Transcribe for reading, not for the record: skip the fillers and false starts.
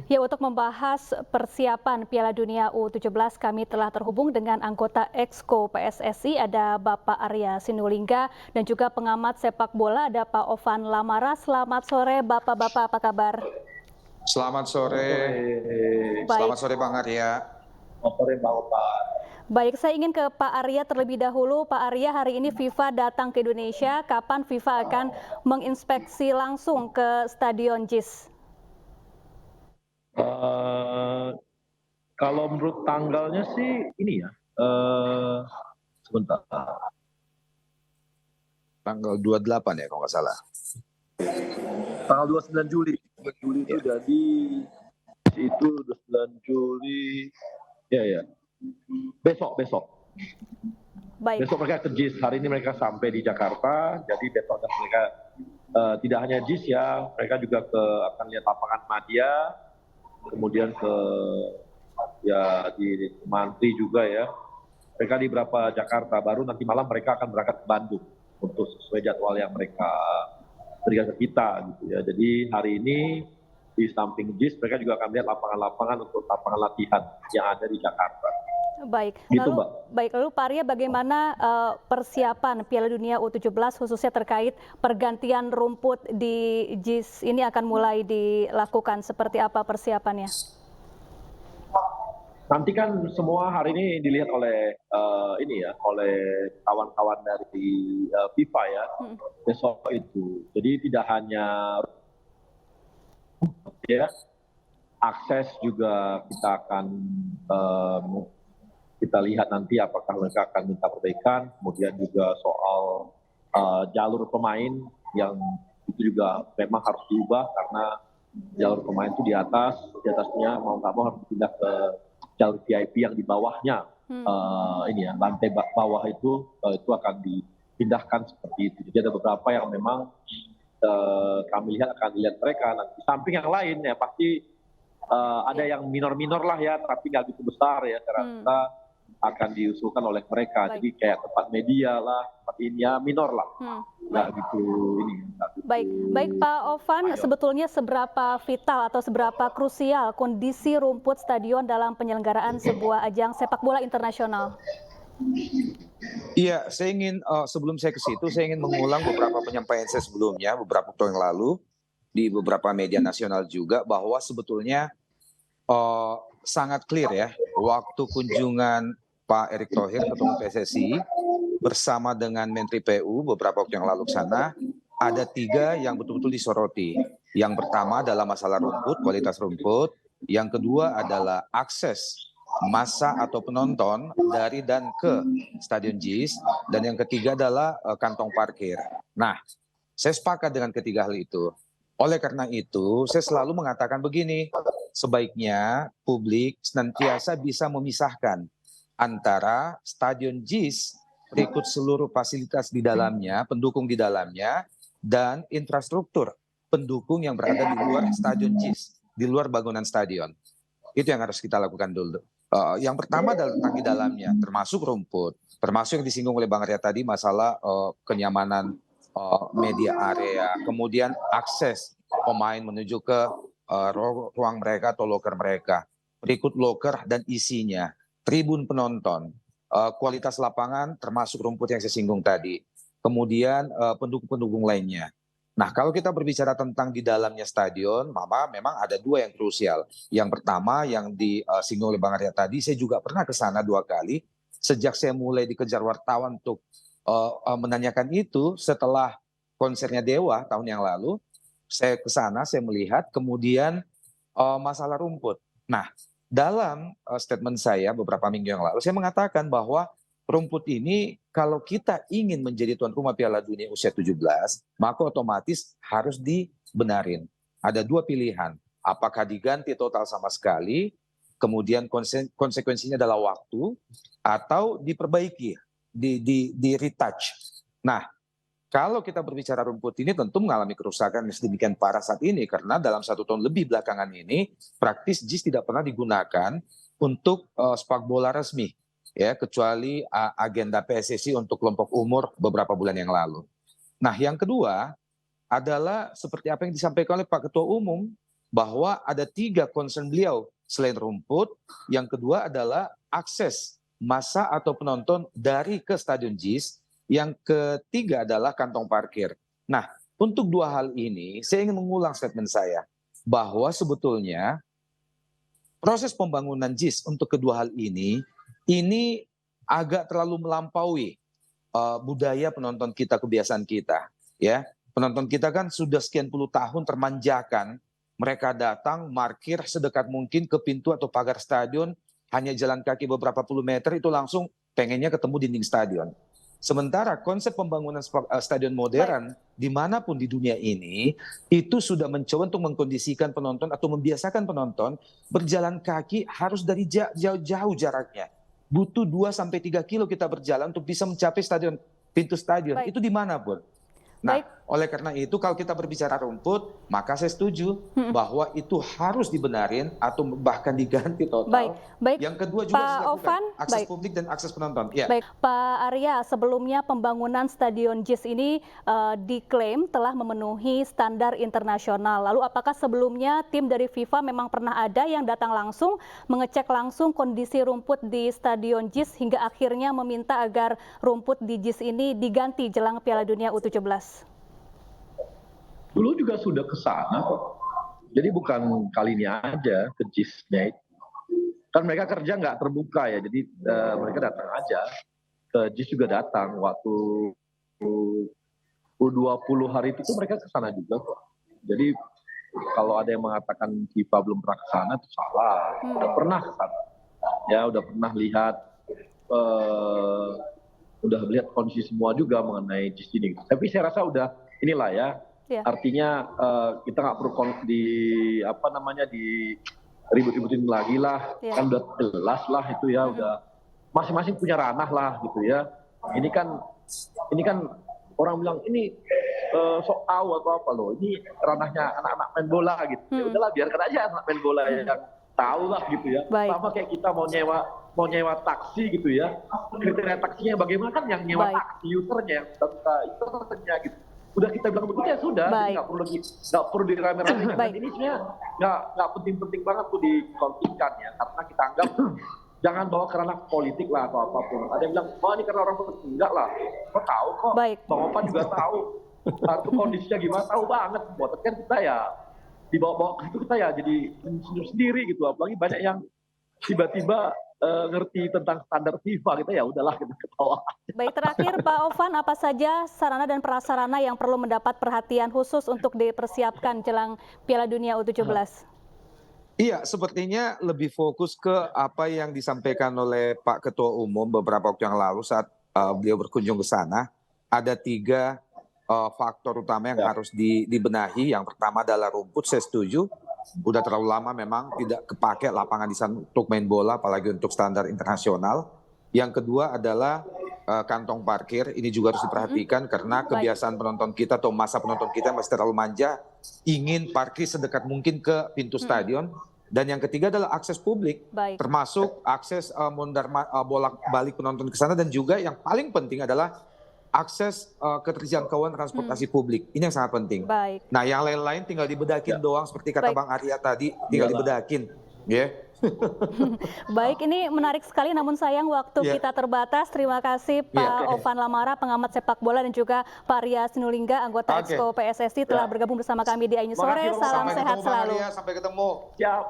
Ya, untuk membahas persiapan Piala Dunia U17, kami telah terhubung dengan anggota Exco PSSI, ada Bapak Arya Sinulinga, dan juga pengamat sepak bola, ada Pak Ovan Lamara. Selamat sore, Bapak-Bapak, apa kabar? Selamat sore. Baik, Selamat sore Bang Arya. Selamat sore Mbak Opa. baik. Saya ingin ke Pak Arya terlebih dahulu. Pak Arya, hari ini FIFA datang ke Indonesia. Kapan FIFA akan menginspeksi langsung ke Stadion JIS? Kalau menurut tanggalnya sih ini ya, sebentar, Tanggal 28 ya kalau nggak salah. tanggal 29 Juli. Juli itu jadi itu 29 Juli, ya, besok. Baik. Besok mereka ke JIS. Hari ini mereka sampai di Jakarta, jadi besok mereka tidak hanya JIS ya, mereka juga akan lihat lapangan Madia, kemudian di Mantri juga ya. Mereka di beberapa Jakarta, baru nanti malam mereka akan berangkat ke Bandung untuk sesuai jadwal yang mereka berikan ke kita gitu ya. Jadi hari ini di samping JIS mereka juga akan lihat lapangan-lapangan untuk lapangan latihan yang ada di Jakarta. Baik, Gitu, lalu, Mbak. lalu Pak Arya, bagaimana persiapan Piala Dunia U17 khususnya terkait pergantian rumput di JIS ini akan mulai dilakukan, seperti apa persiapannya? Nanti kan semua hari ini dilihat oleh oleh kawan-kawan dari FIFA ya, besok itu. Jadi tidak hanya ya, akses juga kita akan kita lihat nanti apakah mereka akan minta perbaikan, kemudian juga soal jalur pemain yang itu juga memang harus diubah karena jalur pemain itu di atasnya mau nggak mau harus pindah ke jalur VIP yang di bawahnya. Lantai bawah itu akan dipindahkan seperti itu. Jadi ada beberapa yang memang kami lihat akan dilihat mereka nanti. Samping yang lain ya pasti ada yang minor-minor lah ya, tapi nggak gitu besar ya. Saya rasa akan diusulkan oleh mereka. Baik. Jadi kayak tempat media lah, tempat ini ya minor lah. Nggak gitu ini. Baik Pak Ovan, sebetulnya seberapa vital atau seberapa krusial kondisi rumput stadion dalam penyelenggaraan sebuah ajang sepak bola internasional? Iya, saya ingin sebelum saya ke situ, saya ingin mengulang beberapa penyampaian saya sebelumnya, beberapa waktu yang lalu di beberapa media nasional juga, bahwa sebetulnya sangat clear ya, waktu kunjungan Pak Erick Thohir, Ketua PSSI, bersama dengan Menteri PU beberapa waktu yang lalu ke sana, ada 3 yang betul-betul disoroti. Yang pertama adalah masalah rumput, kualitas rumput. Yang kedua adalah akses massa atau penonton dari dan ke Stadion JIS. Dan yang ketiga adalah kantong parkir. Nah, saya sepakat dengan ketiga hal itu. Oleh karena itu, saya selalu mengatakan begini, sebaiknya publik senantiasa bisa memisahkan antara Stadion JIS berikut seluruh fasilitas di dalamnya, pendukung di dalamnya, dan infrastruktur pendukung yang berada di luar Stadion JIS, di luar bangunan stadion. Itu yang harus kita lakukan dulu. Yang pertama adalah tentang di dalamnya, termasuk rumput, termasuk yang disinggung oleh Bang Arya tadi, masalah kenyamanan media area, kemudian akses pemain menuju ke ruang mereka atau loker mereka, berikut loker dan isinya, tribun penonton, kualitas lapangan termasuk rumput yang saya singgung tadi, kemudian pendukung-pendukung lainnya. Nah, kalau kita berbicara tentang di dalamnya stadion, memang ada 2 yang krusial. Yang pertama yang disinggung oleh Bang Arya tadi, saya juga pernah ke sana 2 kali. Sejak saya mulai dikejar wartawan untuk menanyakan itu setelah konsernya Dewa tahun yang lalu, saya ke sana, saya melihat kemudian masalah rumput. Nah, dalam statement saya beberapa minggu yang lalu, saya mengatakan bahwa rumput ini kalau kita ingin menjadi tuan rumah Piala Dunia usia 17, maka otomatis harus dibenarin. Ada 2 pilihan, apakah diganti total sama sekali, kemudian konsekuensinya adalah waktu, atau diperbaiki, di retouch. Nah, kalau kita berbicara rumput ini tentu mengalami kerusakan yang sedemikian parah saat ini, karena dalam 1 tahun lebih belakangan ini praktis JIS tidak pernah digunakan untuk sepak bola resmi, ya, kecuali agenda PSSI untuk kelompok umur beberapa bulan yang lalu. Nah, yang kedua adalah seperti apa yang disampaikan oleh Pak Ketua Umum, bahwa ada 3 concern beliau. Selain rumput, yang kedua adalah akses massa atau penonton dari ke Stadion JIS. Yang ketiga adalah kantong parkir. Nah, untuk 2 hal ini, saya ingin mengulang statement saya bahwa sebetulnya proses pembangunan JIS untuk kedua hal ini agak terlalu melampaui budaya penonton kita, kebiasaan kita. Ya, penonton kita kan sudah sekian puluh tahun termanjakan. Mereka datang parkir sedekat mungkin ke pintu atau pagar stadion, hanya jalan kaki beberapa puluh meter itu langsung pengennya ketemu dinding stadion. Sementara konsep pembangunan stadion modern dimanapun di dunia ini itu sudah mencoba untuk mengkondisikan penonton atau membiasakan penonton berjalan kaki harus dari jauh-jauh jaraknya. Butuh 2-3 kilo kita berjalan untuk bisa mencapai pintu stadion. Baik. Itu dimanapun. Nah, Baik. oleh karena itu kalau kita berbicara rumput, maka saya setuju bahwa itu harus dibenarin atau bahkan diganti total. Baik. Yang kedua juga Pak harus dilakukan Ovan, akses publik dan akses penonton. Ya. Baik, Pak Arya, sebelumnya pembangunan Stadion JIS ini diklaim telah memenuhi standar internasional. Lalu apakah sebelumnya tim dari FIFA memang pernah ada yang datang langsung, mengecek langsung kondisi rumput di Stadion JIS hingga akhirnya meminta agar rumput di JIS ini diganti jelang Piala Dunia U17? Dulu juga sudah ke sana kok. Jadi bukan kali ini aja ke JIS-nya itu. Kan mereka kerja nggak terbuka ya, jadi mereka datang aja. Ke JIS juga datang waktu U20 hari itu tuh mereka ke sana juga kok. Jadi kalau ada yang mengatakan FIFA belum pernah ke sana itu salah. Udah pernah ke sana. Ya udah pernah lihat kondisi semua juga mengenai JIS ini. Tapi saya rasa udah inilah ya. Artinya kita nggak perlu diribut-ributin lagi lah, kan udah jelas lah itu ya, udah masing-masing punya ranah lah gitu ya. Ini kan orang bilang ini sok tahu atau apa loh, ini ranahnya anak-anak main bola gitu. Ya udahlah biarkan aja anak main bola yang tahu lah gitu ya. Sama kayak kita mau nyewa taksi gitu ya, kriteria taksinya bagaimana kan yang nyewa taksi usernya, yang usernya gitu. Udah kita bilang begitu ya sudah, nggak perlu dirame-ramekan. Ini sebenarnya nggak penting-penting banget tuh dikontingkan ya, karena kita anggap jangan bawa ke ranah politik lah atau apapun. Ada yang bilang, oh ini karena orang politik, enggak lah. Kok tahu kok, Bang Opan juga tahu. Itu kondisinya gimana, tahu banget. Buat kan kita ya dibawa-bawa ke situ kita ya jadi senyum sendiri gitu. Apalagi banyak yang tiba-tiba ngerti tentang standar FIFA, kita ya udahlah kita ketawa. Baik, terakhir Pak Ovan, apa saja sarana dan prasarana yang perlu mendapat perhatian khusus untuk dipersiapkan jelang Piala Dunia U17? Iya, sepertinya lebih fokus ke apa yang disampaikan oleh Pak Ketua Umum beberapa waktu yang lalu saat beliau berkunjung ke sana. Ada 3 faktor utama yang harus dibenahi. Yang pertama adalah rumput, saya setuju. Udah terlalu lama memang tidak kepake lapangan di sana untuk main bola, apalagi untuk standar internasional. Yang kedua adalah kantong parkir, ini juga harus diperhatikan karena kebiasaan penonton kita atau masa penonton kita masih terlalu manja, ingin parkir sedekat mungkin ke pintu stadion. Dan yang ketiga adalah akses publik, termasuk akses bolak-balik penonton ke sana, dan juga yang paling penting adalah akses keterjangkauan transportasi publik. Ini yang sangat penting. Nah, yang lain-lain tinggal dibedakin doang, seperti kata Bang Arya tadi, tinggal dibedakin. Baik, ini menarik sekali, namun sayang waktu kita terbatas. Terima kasih Pak Ovan Lamara, pengamat sepak bola, dan juga Pak Arya Sinulinga, anggota Exco PSSI telah bergabung bersama kami di Ainyu Sore. Salam sehat selalu. Sampai ketemu. Siap.